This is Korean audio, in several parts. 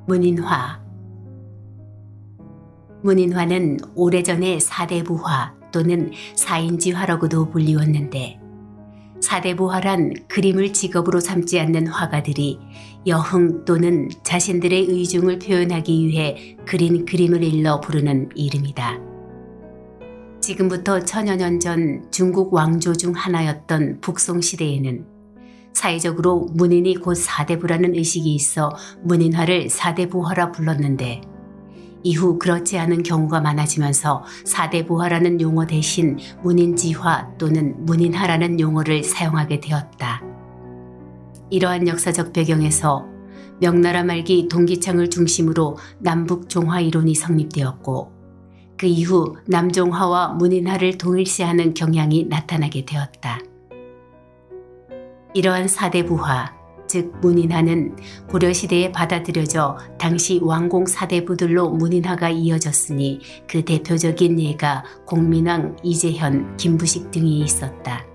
문인화. 문인화는 오래전에 사대부화 또는 사인지화라고도 불리웠는데, 사대부화란 그림을 직업으로 삼지 않는 화가들이 여흥 또는 자신들의 의중을 표현하기 위해 그린 그림을 일러 부르는 이름이다. 지금부터 천여 년 전 중국 왕조 중 하나였던 북송시대에는 사회적으로 문인이 곧 사대부라는 의식이 있어 문인화를 사대부화라 불렀는데, 이후 그렇지 않은 경우가 많아지면서 사대부화라는 용어 대신 문인지화 또는 문인화라는 용어를 사용하게 되었다. 이러한 역사적 배경에서 명나라 말기 동기창을 중심으로 남북종화 이론이 성립되었고, 그 이후 남종화와 문인화를 동일시하는 경향이 나타나게 되었다. 이러한 사대부화, 즉 문인화는 고려시대에 받아들여져 당시 왕공 사대부들로 문인화가 이어졌으니 그 대표적인 예가 공민왕, 이재현, 김부식 등이 있었다.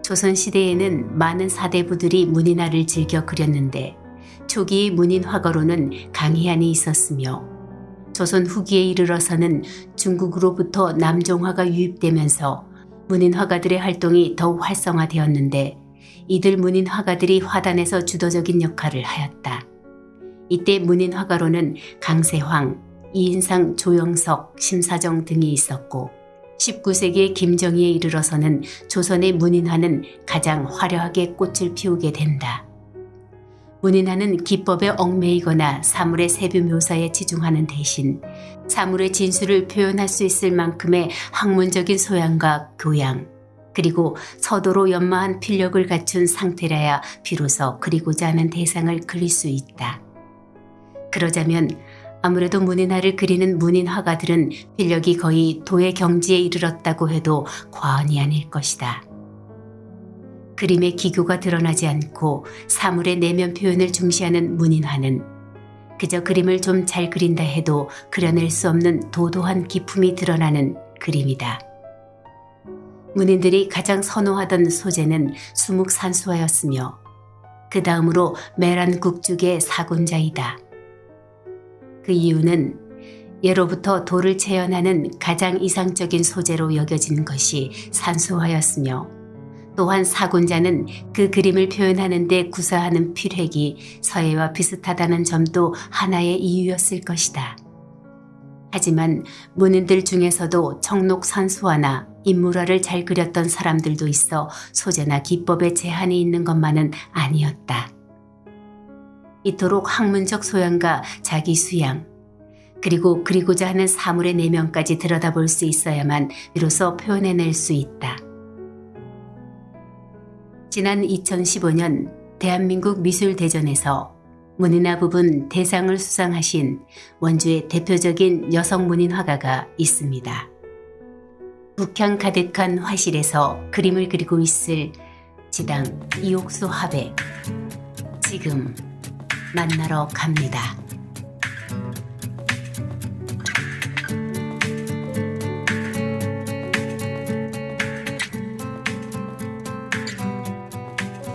조선시대에는 많은 사대부들이 문인화를 즐겨 그렸는데, 초기 문인화가로는 강희안이 있었으며, 조선 후기에 이르러서는 중국으로부터 남종화가 유입되면서 문인화가들의 활동이 더욱 활성화되었는데, 이들 문인화가들이 화단에서 주도적인 역할을 하였다. 이때 문인화가로는 강세황, 이인상, 조영석, 심사정 등이 있었고, 19세기의 김정희에 이르러서는 조선의 문인화는 가장 화려하게 꽃을 피우게 된다. 문인화는 기법에 얽매이거나 사물의 세부 묘사에 치중하는 대신 사물의 진수를 표현할 수 있을 만큼의 학문적인 소양과 교양, 그리고 서도로 연마한 필력을 갖춘 상태라야 비로소 그리고자 하는 대상을 그릴 수 있다. 그러자면 아무래도 문인화를 그리는 문인화가들은 필력이 거의 도의 경지에 이르렀다고 해도 과언이 아닐 것이다. 그림의 기교가 드러나지 않고 사물의 내면 표현을 중시하는 문인화는 그저 그림을 좀 잘 그린다 해도 그려낼 수 없는 도도한 기품이 드러나는 그림이다. 문인들이 가장 선호하던 소재는 수묵산수화였으며, 그 다음으로 메란국죽의 사곤자이다. 그 이유는 예로부터 도를 체현하는 가장 이상적인 소재로 여겨진 것이 산수화였으며, 또한 사곤자는 그 그림을 표현하는 데 구사하는 필획이 서예와 비슷하다는 점도 하나의 이유였을 것이다. 하지만 문인들 중에서도 청록산수화나 인물화를 잘 그렸던 사람들도 있어 소재나 기법에 제한이 있는 것만은 아니었다. 이토록 학문적 소양과 자기 수양, 그리고 그리고자 하는 사물의 내면까지 들여다볼 수 있어야만 비로소 표현해낼 수 있다. 지난 2015년 대한민국 미술대전에서 문인화 부분 대상을 수상하신 원주의 대표적인 여성 문인 화가가 있습니다. 북향 가득한 화실에서 그림을 그리고 있을 지당 이옥수 화백, 지금 만나러 갑니다.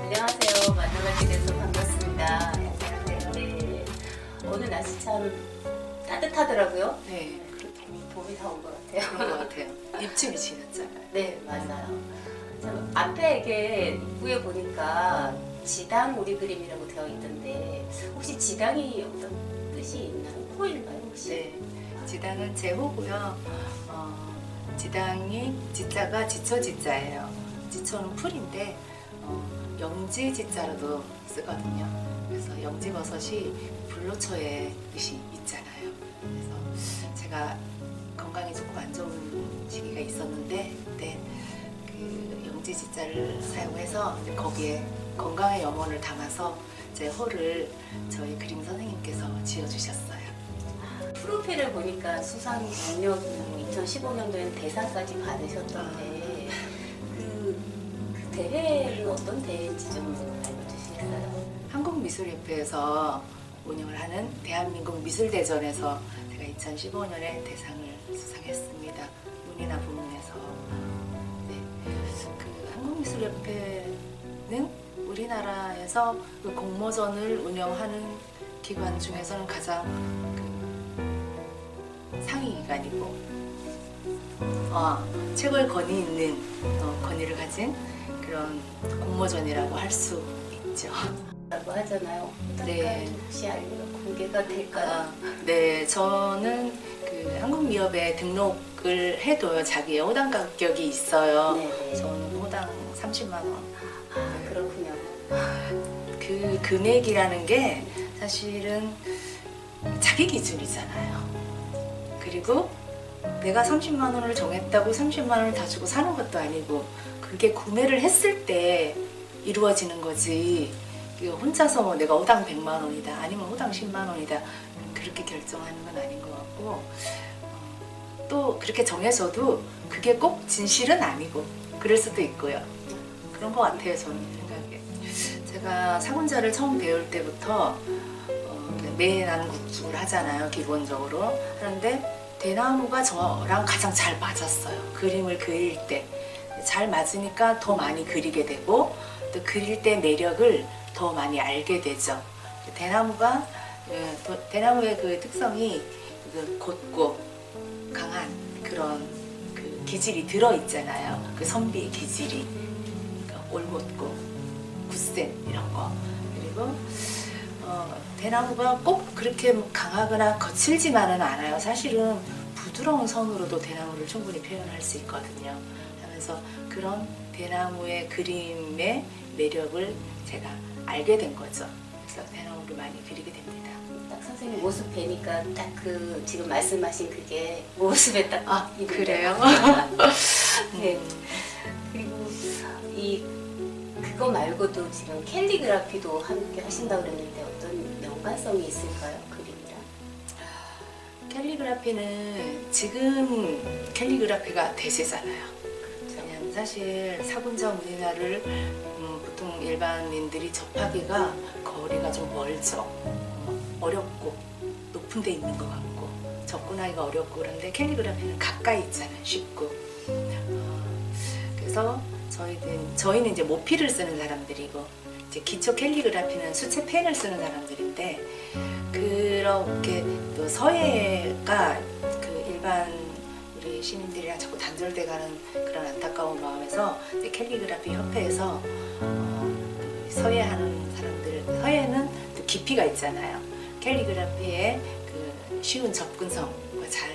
안녕하세요. 만나뵙게 돼서 반갑습니다. 네. 오늘 날씨 참 따뜻하더라고요. 네, 봄이 다 온 것 같아요. 그런 것 같아요. 입춘이 지났잖아요. 네, 맞아요. 참 앞에 이게 입구에 보니까 지당 우리 그림이라고 되어 있던데, 혹시 지당이 어떤 뜻이 있나요? 호일까요 혹시? 네, 지당은 제호고요. 지당이 지자가 지처 지자예요. 지처는 풀인데 영지 지자로도 쓰거든요. 그래서 영지버섯이 불로초의 뜻이 있잖아요. 그래서 제가 건강이 조금 안 좋은 시기가 있었는데, 그때 그 영지 지자를 사용해서 거기에 건강의 염원을 담아서 제 호를 저희 그림 선생님께서 지어주셨어요. 프로필을 보니까 수상 경력 2015년도에 대상까지 받으셨던데, 그 대회는 어떤 대회인지 좀 알려주시겠어요? 한국미술협회에서 운영을 하는 대한민국 미술대전에서 제가 2015년에 대상을 수상했습니다. 문인화 부문에서. 네. 그 한국미술협회는 우리나라에서 그 공모전을 운영하는 기관 중에서는 가장 상위 기관이고 최고의 권위 있는 권위를 가진 그런 공모전이라고 할 수 있죠. 라고 하잖아요. 네. 혹시 알면 공개가 될까요? 네, 저는 그 한국미협에 등록을 해도요, 자기의 호당 가격이 있어요. 네네. 저는 호당 30만 원. 그렇군요. 그 금액이라는 게 사실은 자기 기준이잖아요. 그리고 내가 30만 원을 정했다고 30만 원을 다 주고 사는 것도 아니고 그게 구매를 했을 때 이루어지는 거지. 혼자서 뭐 내가 호당 100만 원이다 아니면 호당 10만 원이다 그렇게 결정하는 건 아닌 것 같고 또 그렇게 정해서도 그게 꼭 진실은 아니고 그럴 수도 있고요. 그런 것 같아요. 저는 생각에. 제가 사군자를 처음 배울 때부터 매난국죽을 하잖아요. 기본적으로 하는데 대나무가 저랑 가장 잘 맞았어요. 그림을 그릴 때 잘 맞으니까 더 많이 그리게 되고 또 그릴 때 매력을 더 많이 알게 되죠. 대나무의 그 특성이 곧고 강한 그런 그 기질이 들어 있잖아요. 그 선비의 기질이 그러니까 올곧고 굳센 이런 거. 그리고 대나무가 꼭 그렇게 강하거나 거칠지만은 않아요. 사실은 부드러운 선으로도 대나무를 충분히 표현할 수 있거든요. 하면서 그런 대나무의 그림의 매력을 제가 알게 된 거죠. 그래서 대나무를 많이 그리게 됩니다. 딱 선생님 모습 뵈니까 딱 그 지금 말씀하신 그게 모습에 딱 그래요? 네. 그리고 그거 말고도 지금 캘리그라피도 함께 하신다고 그랬는데 어떤 연관성이 있을까요? 그림이랑? 캘리그라피는 지금 캘리그라피가 대세잖아요. 왜냐면 사실 사군자 문인화를 보통 일반인들이 접하기가 거리가 좀 멀죠. 어렵고 높은 데 있는 것 같고 접근하기가 어렵고 그런데 캘리그라피는 가까이 있잖아요. 쉽고. 그래서 저희는 이제 모피를 쓰는 사람들이고 이제 기초 캘리그라피는 수채 펜을 쓰는 사람들인데 그렇게 또 서예가 그 일반 우리 시민들이랑 자꾸 단절돼가는 그런 안타까운 마음에서 이제 캘리그라피 협회에서 그 서예하는 사람들 서예는 또 깊이가 있잖아요. 캘리그라피의 그 쉬운 접근성과 잘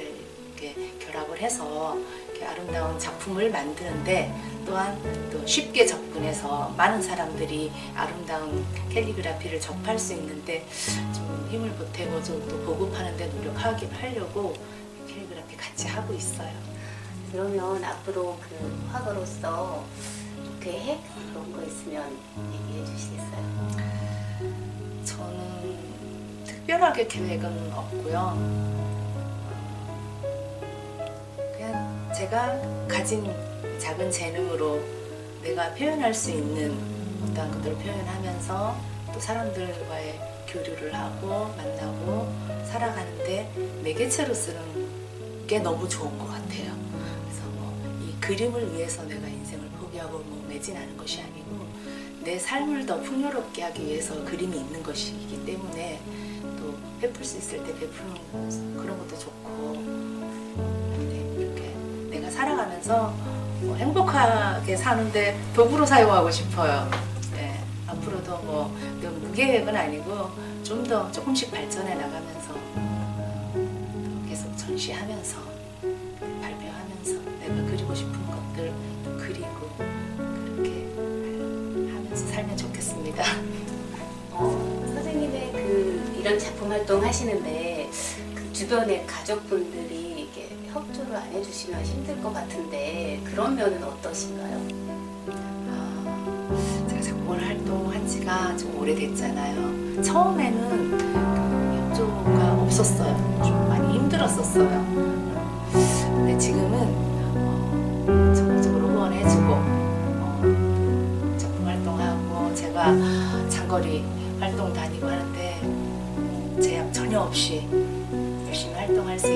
이렇게 결합을 해서 이렇게 아름다운 작품을 만드는데 또한 또 쉽게 접근해서 많은 사람들이 아름다운 캘리그라피를 접할 수 있는데 좀 힘을 보태고 좀 또 보급하는 데 노력하려고 캘리그라피 같이 하고 있어요. 그러면 앞으로 그 화가로서 계획 그런 거 있으면 얘기해 주시겠어요? 저는 특별하게 계획은 없고요. 그냥 제가 가진 작은 재능으로 내가 표현할 수 있는 어떤 것들을 표현하면서 또 사람들과의 교류를 하고 만나고 살아가는데 매개체로 쓰는 게 너무 좋은 것 같아요. 그래서 뭐 이 그림을 위해서 내가 인생을 포기하고 뭐 매진하는 것이 아니고 내 삶을 더 풍요롭게 하기 위해서 그림이 있는 것이기 때문에 또 베풀 수 있을 때 베푸는 그런 것도 좋고 이렇게 내가 살아가면서 행복하게 사는데 도구로 사용하고 싶어요. 네, 앞으로도 뭐 무계획은 아니고 좀 더 조금씩 발전해 나가면서 계속 전시하면서 발표하면서 내가 그리고 싶은 것들 그리고 그렇게 하면서 살면 좋겠습니다. 선생님의 이런 작품 활동 하시는데 그 주변의 가족분들이 이렇게 협조를 안 해주시면 힘들 것 같은데 그런 면은 어떠신가요? 제가 작품을 활동한 지가 좀 오래됐잖아요. 처음에는 협조가 없었어요. 좀 많이 힘들었었어요. 근데 지금은 적극적으로 후원해주고 작품 활동하고 제가 장거리 활동 다니고 하는데 제약 전혀 없이 열심히 활동할 수